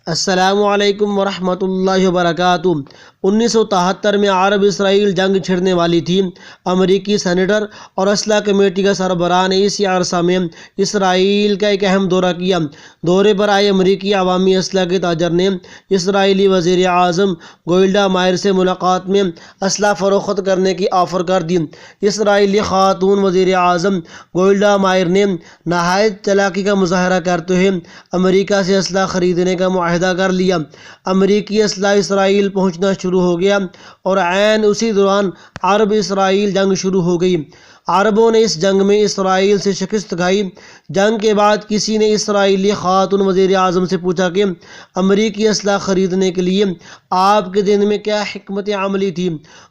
السلام علیکم ورحمۃ اللہ وبرکاتہ۔ 1973 میں عرب اسرائیل جنگ چھڑنے والی تھی۔ امریکی سینیٹر اور اسلحہ کمیٹی کا سربراہ نے اسی عرصہ میں اسرائیل کا ایک اہم دورہ کیا۔ دورے پر آئے امریکی عوامی اسلحہ کے تاجر نے اسرائیلی وزیر اعظم گولڈا مائر سے ملاقات میں اسلحہ فروخت کرنے کی آفر کر دی۔ اسرائیلی خاتون وزیر اعظم گولڈا مائر نے نہایت چالاکی کا مظاہرہ کرتے ہوئے امریکہ سے اسلحہ خریدنے کا معاہدہ کر لیا۔ امریکی اسلحہ اسرائیل پہنچنا شروع ہو گیا اور عین اسی دوران عرب اسرائیل جنگ شروع ہو گئی۔ عربوں نے اس جنگ میں اسرائیل سے شکست کھائی۔ جنگ کے بعد کسی نے اسرائیلی خاتون وزیر اعظم سے پوچھا کہ امریکی اسلحہ خریدنے کے لیے آپ کے دل میں کیا حکمت عملی تھی؟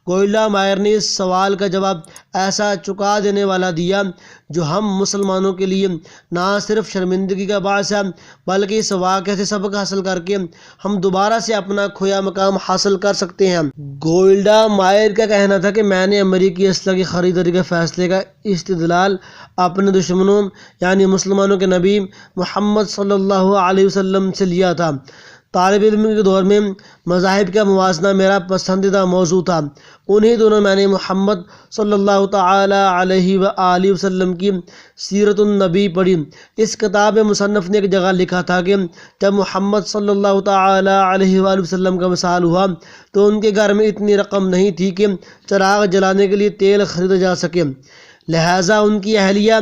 گولڈا مائر نے اس سوال کا جواب ایسا چکا دینے والا دیا جو ہم مسلمانوں کے لیے نہ صرف شرمندگی کا باعث ہے بلکہ اس واقعے سے سبق حاصل کر کے ہم دوبارہ سے اپنا کھویا مقام حاصل کر سکتے ہیں۔ گولڈا مائر کا کہنا تھا کہ میں نے امریکی اسلحہ کی خریداری کے فیصلے کا استدلال اپنے دشمنوں یعنی مسلمانوں کے نبی محمد صلی اللہ علیہ وسلم سے لیا تھا۔ طالب علم کے دور میں مذاہب کا موازنہ میرا پسندیدہ موضوع تھا۔ انہی دنوں میں نے محمد صلی اللہ تعالی علیہ وآلہ وسلم کی سیرت النبی پڑھی۔ اس کتاب میں مصنف نے ایک جگہ لکھا تھا کہ جب محمد صلی اللہ تعالی علیہ وآلہ وسلم کا وصال ہوا تو ان کے گھر میں اتنی رقم نہیں تھی کہ چراغ جلانے کے لیے تیل خریدا جا سکے، لہٰذا ان کی اہلیہ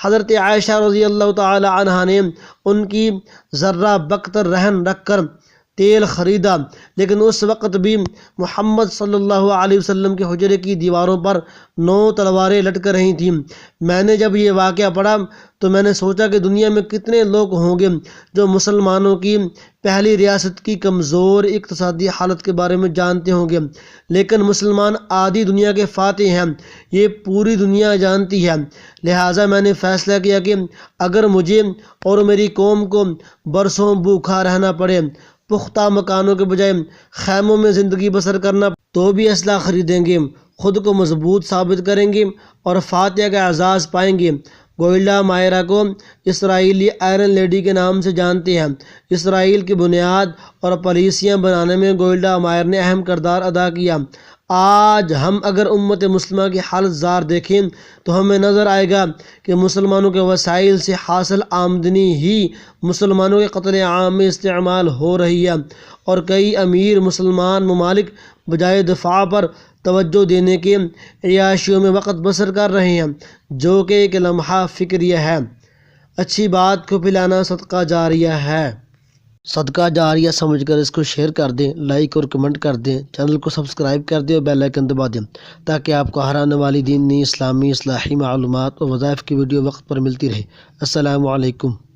حضرت عائشہ رضی اللہ تعالی عنہا نے ان کی ذرہ بکتر رہن رکھ کر تیل خریدا، لیکن اس وقت بھی محمد صلی اللہ علیہ وسلم کے حجرے کی دیواروں پر 9 تلواریں لٹک رہی تھیں۔ میں نے جب یہ واقعہ پڑھا تو میں نے سوچا کہ دنیا میں کتنے لوگ ہوں گے جو مسلمانوں کی پہلی ریاست کی کمزور اقتصادی حالت کے بارے میں جانتے ہوں گے، لیکن مسلمان آدھی دنیا کے فاتح ہیں، یہ پوری دنیا جانتی ہے۔ لہٰذا میں نے فیصلہ کیا کہ اگر مجھے اور میری قوم کو برسوں بھوکا رہنا پڑے، پختہ مکانوں کے بجائے خیموں میں زندگی بسر کرنا تو بھی اسلحہ خریدیں گے، خود کو مضبوط ثابت کریں گے اور فاتح کا اعزاز پائیں گے۔ گولڈا مائر کو اسرائیلی آئرن لیڈی کے نام سے جانتے ہیں۔ اسرائیل کی بنیاد اور پالیسیاں بنانے میں گولڈا مائر نے اہم کردار ادا کیا۔ آج ہم اگر امت مسلمہ کی حالت زار دیکھیں تو ہمیں نظر آئے گا کہ مسلمانوں کے وسائل سے حاصل آمدنی ہی مسلمانوں کے قتل عام میں استعمال ہو رہی ہے، اور کئی امیر مسلمان ممالک بجائے دفاع پر توجہ دینے کے عیاشیوں میں وقت بسر کر رہے ہیں، جو کہ ایک لمحہ فکریہ ہے۔ اچھی بات کو پھیلانا صدقہ جاریہ ہے۔ صدقہ جاریہ سمجھ کر اس کو شیئر کر دیں، لائک اور کمنٹ کر دیں، چینل کو سبسکرائب کر دیں اور بیل آئیکن دبا دیں تاکہ آپ کو ہر آنے والی دینی، اسلامی، اصلاحی معلومات اور وظائف کی ویڈیو وقت پر ملتی رہے۔ السلام علیکم۔